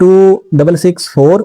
2664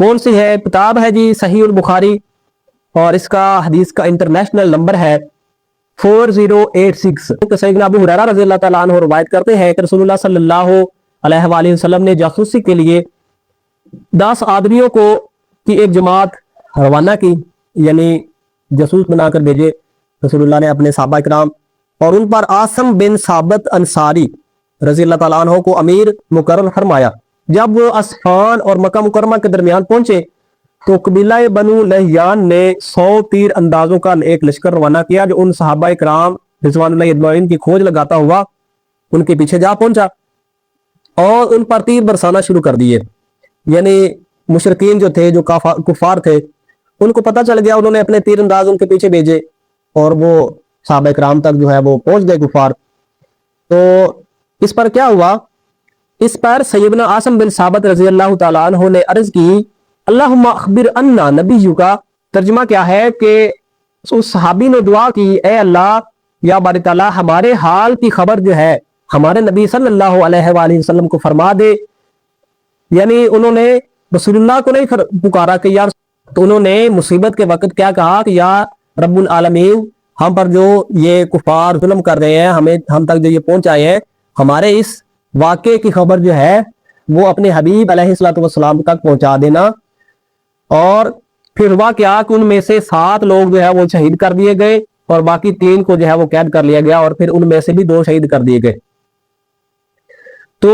کون سی ہے کتاب ہے جی؟ صحیح البخاری، اور اس کا حدیث کا انٹرنیشنل نمبر ہے 4086۔ سیدنا ابو ہریرہ رضی اللہ تعالیٰ عنہ روایت کرتے ہیں کہ رسول اللہ صلی اللہ علیہ وآلہ وسلم نے جاسوسی کے لیے 10 آدمیوں کی ایک جماعت روانہ کی، یعنی جاسوس بنا کر بھیجے رسول اللہ نے اپنے صحابہ کرام، اور ان پر عاصم بن ثابت انصاری رضی اللہ تعالیٰ عنہ کو امیر مقرر فرمایا۔ جب وہ اصفہان اور مکہ مکرمہ کے درمیان پہنچے تو قبیلہ بنو لحیان نے 100 تیر اندازوں کا ایک لشکر روانہ کیا، جو ان صحابہ کرام رضوان اللہ اجمعین کی کھوج لگاتا ہوا ان کے پیچھے جا پہنچا اور ان پر تیر برسانا شروع کر دیے۔ یعنی مشرکین جو تھے، جو کفار تھے، ان کو پتہ چل گیا، انہوں نے اپنے تیر انداز ان کے پیچھے بھیجے اور وہ صحابہ کرام تک جو ہے وہ پہنچ گئے کفار۔ تو اس پر کیا ہوا؟ اس پر سیدنا عاصم بن ثابت رضی اللہ تعالیٰ عنہ نے عرض کی اللہم اخبر انا نبیک کا ترجمہ کیا ہے کہ اس صحابی نے دعا کی، اے اللہ یا باری تعالیٰ ہمارے حال کی خبر جو ہے ہمارے نبی صلی اللہ علیہ وآلہ وسلم کو فرما دے۔ یعنی انہوں نے رسول اللہ کو نہیں پکارا کہ یا، تو انہوں نے مصیبت کے وقت کیا کہا کہ یا رب العالمین، ہم پر جو یہ کفار ظلم کر رہے ہیں، ہم تک جو یہ پہنچ آئے ہیں، ہمارے اس واقعے کی خبر جو ہے وہ اپنے حبیب علیہ السلام تک پہنچا دینا۔ اور پھر ہوا کیا کہ ان میں سے 7 لوگ جو ہے وہ شہید کر دیے گئے اور باقی 3 کو جو ہے وہ قید کر لیا گیا، اور پھر ان میں سے بھی 2 شہید کر دیے گئے۔ تو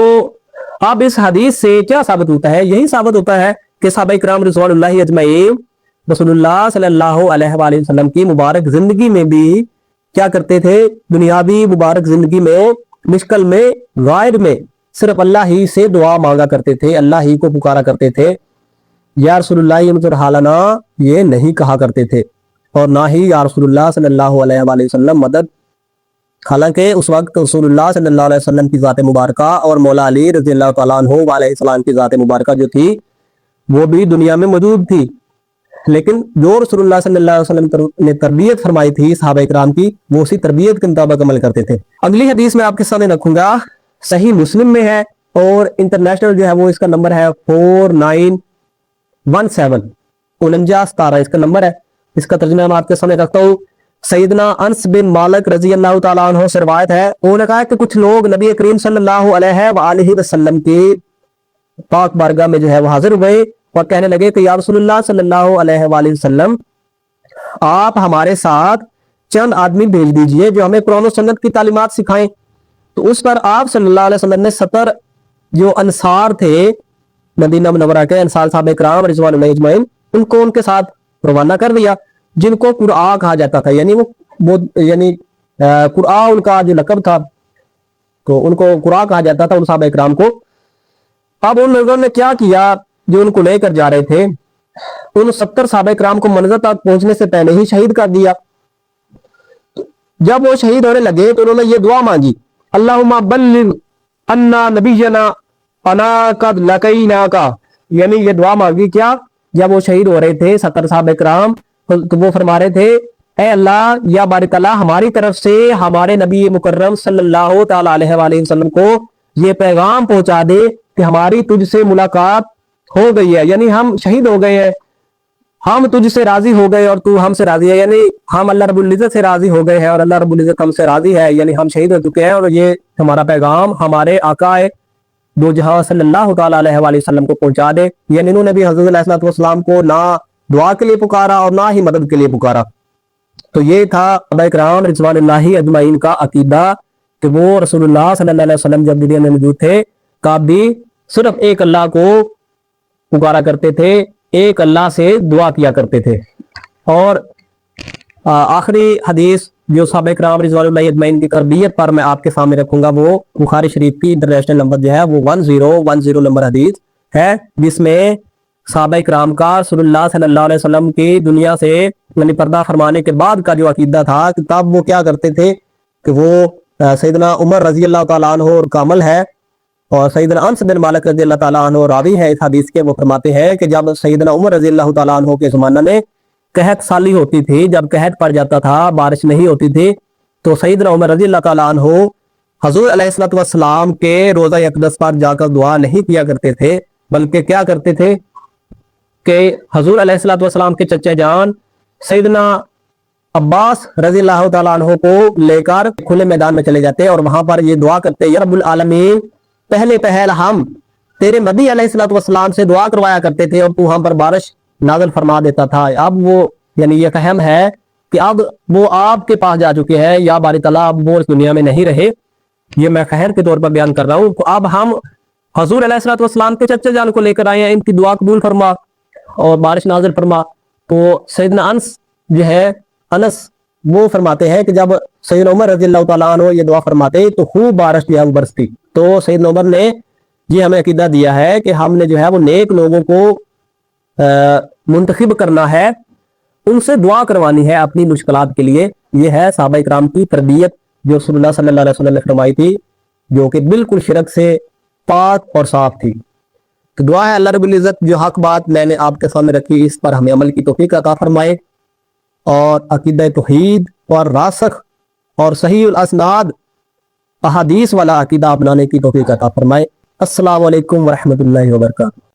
اب اس حدیث سے کیا ثابت ہوتا ہے؟ یہی ثابت ہوتا ہے کہ صحابہ کرام رضوان اللہ اجمعین رسول اللہ صلی اللہ علیہ وآلہ وسلم کی مبارک زندگی میں بھی کیا کرتے تھے؟ دنیاوی مبارک زندگی میں، مشکل میں، غائب میں صرف اللہ ہی سے دعا مانگا کرتے تھے، اللہ ہی کو پکارا کرتے تھے۔ یا رسول اللہ انظر حالنا یہ نہیں کہا کرتے تھے، اور نہ ہی یا رسول اللہ صلی اللہ علیہ وآلہ وسلم مدد، حالانکہ اس وقت رسول اللہ صلی اللہ علیہ وسلم کی ذات مبارکہ اور مولا علی رضی اللہ تعالیٰ عنہ علیہ السلام کی ذات مبارکہ جو تھی وہ بھی دنیا میں موجود تھی، لیکن جو رسول اللہ صلی اللہ علیہ وسلم نے تربیت فرمائی تھی صحابہ کرام کی، وہ اسی تربیت کے مطابق عمل کرتے تھے۔ اگلی حدیث میں آپ کے سامنے رکھوں گا، صحیح مسلم میں ہے اور انٹرنیشنل جو ہے وہ اس کا نمبر ہے 4917، 4917 اس کا نمبر ہے۔ اس کا ترجمہ میں آپ کے سامنے رکھتا ہوں۔ سیدنا انس بن مالک رضی اللہ تعالیٰ عنہ سے روایت ہے، انہوں نے کہا کہ کچھ لوگ نبی کریم صلی اللہ علیہ وآلہ وسلم کی پاک بارگاہ میں جو ہے وہ حاضر ہوئے اور کہنے لگے کہ یا رسول اللہ صلی اللہ علیہ وآلہ وسلم، آپ ہمارے ساتھ چند آدمی بھیج دیجئے جو ہمیں قرآن و سنت کی تعلیمات سکھائیں۔ تو اس پر آپ صلی اللہ علیہ وسلم نے 70 جو انصار تھے مدینہ منورہ کے، انصار صحابہ کرام رضوان اللہ اجمعین، ان کو ان کے ساتھ روانہ کر دیا، جن کو قرآ کہا جاتا تھا، یعنی قرآ ان کا جو لقب تھا، تو ان کو قرآ کہا جاتا تھا ان صحابہ کرام کو۔ اب ان لوگوں نے کیا کیا؟ جو ان کو لے کر جا رہے تھے، ان 70 صحابہ کرام کو منزل تک پہنچنے سے پہلے ہی شہید کر دیا۔ جب وہ شہید ہونے لگے تو انہوں نے یہ دعا مانگی، اللہم بلغ انا نبینا انا قد لقیناکا، یعنی یہ دعا مانگی کیا؟ جب وہ شہید ہو رہے تھے 70 صحابہ کرام، تو وہ فرما رہے تھے، اے اللہ یا باری تعالیٰ ہماری طرف سے ہمارے نبی مکرم صلی اللہ تعالیٰ علیہ وآلہ وسلم کو یہ پیغام پہنچا دے کہ ہماری تجھ سے ملاقات ہو گئی ہے، یعنی ہم شہید ہو گئے ہیں، ہم تجھ سے راضی ہو گئے اور تو ہم سے راضی ہے، یعنی ہم اللہ رب العزت سے راضی ہو گئے ہیں اور اللہ رب العزت ہم سے راضی ہے، یعنی ہم شہید ہو چکے ہیں، اور یہ ہمارا پیغام ہمارے آقا دو جہاں صلی اللہ تعالیٰ علیہ وآلہ وسلم کو پہنچا دے۔ یعنی انہوں نے بھی حضرت علیہ السلام کو نہ دعا کے لیے پکارا اور نہ ہی مدد کے لیے پکارا۔ تو یہ تھا صحابہ کرام رضوان اللہ اجمعین کا عقیدہ کہ وہ رسول اللہ صلی اللہ علیہ وسلم جب دنیا میں موجود تھے تب بھی صرف ایک اللہ کو پکارا کرتے تھے، ایک اللہ سے دعا کیا کرتے تھے۔ اور آخری حدیث جو صحابہ کرام رضوان اللہ اجمعین کی تربیت پر میں آپ کے سامنے رکھوں گا، وہ بخاری شریف کی انٹرنیشنل نمبر جو ہے وہ 1010 نمبر حدیث ہے، جس میں صحابہ کرام کا رسول اللہ صلی اللہ علیہ وسلم کی دنیا سے یعنی پردہ فرمانے کے بعد کا جو عقیدہ تھا کہ تب وہ کیا کرتے تھے کہ وہ سیدنا عمر رضی اللہ تعالیٰ عنہ کا عمل ہے، اور سیدنا انس بن مالک رضی اللہ تعالیٰ عنہ راوی ہے اس حدیث کے، وہ فرماتے ہیں کہ جب سیدنا عمر رضی اللہ تعالیٰ عنہ کے زمانہ میں قحط سالی ہوتی تھی، جب قحط پڑ جاتا تھا، بارش نہیں ہوتی تھی، تو سیدنا عمر رضی اللہ تعالیٰ عنہ حضور علیہ السلام کے روضہ اقدس پر جا کر دعا نہیں کیا کرتے تھے، بلکہ کیا کرتے تھے کہ حضور علیہ الصلوۃ والسلام کے چچا جان سیدنا عباس رضی اللہ تعالیٰ عنہ کو لے کر کھلے میدان میں چلے جاتے اور وہاں پر یہ دعا کرتے یا رب العالمین پہلے پہل ہم تیرے نبی علیہ الصلوۃ والسلام سے دعا کروایا کرتے تھے اور تو ہم پر بارش نازل فرما دیتا تھا. اب وہ یعنی یہ فہم ہے کہ اب وہ آپ کے پاس جا چکے ہیں یا باری تعالیٰ اب وہ اس دنیا میں نہیں رہے. یہ میں خیر کے طور پر بیان کر رہا ہوں. تو اب ہم حضور علیہ الصلوۃ والسلام کے چچا جان کو لے کر آئے ہیں, ان کی دعا قبول فرما اور بارش نازل فرما. تو سیدنا انس وہ فرماتے ہیں کہ جب سیدنا عمر رضی اللہ تعالیٰ عنہ یہ دعا فرماتے تو خوب بارش جو ہے وہ برستی. تو سیدنا عمر نے یہ ہمیں عقیدہ دیا ہے کہ ہم نے جو ہے وہ نیک لوگوں کو منتخب کرنا ہے, ان سے دعا کروانی ہے اپنی مشکلات کے لیے. یہ ہے صحابہ کرام کی تربیت جو رسول اللہ صلی اللہ علیہ وسلم نے فرمائی تھی, جو کہ بالکل شرک سے پاک اور صاف تھی. تو دعا ہے اللہ رب العزت جو حق بات میں نے آپ کے سامنے رکھی اس پر ہمیں عمل کی توفیق عطا فرمائے اور عقیدہ توحید اور راسخ اور صحیح الاسناد احادیث والا عقیدہ اپنانے کی توفیق عطا فرمائے. السلام علیکم ورحمۃ اللہ وبرکاتہ.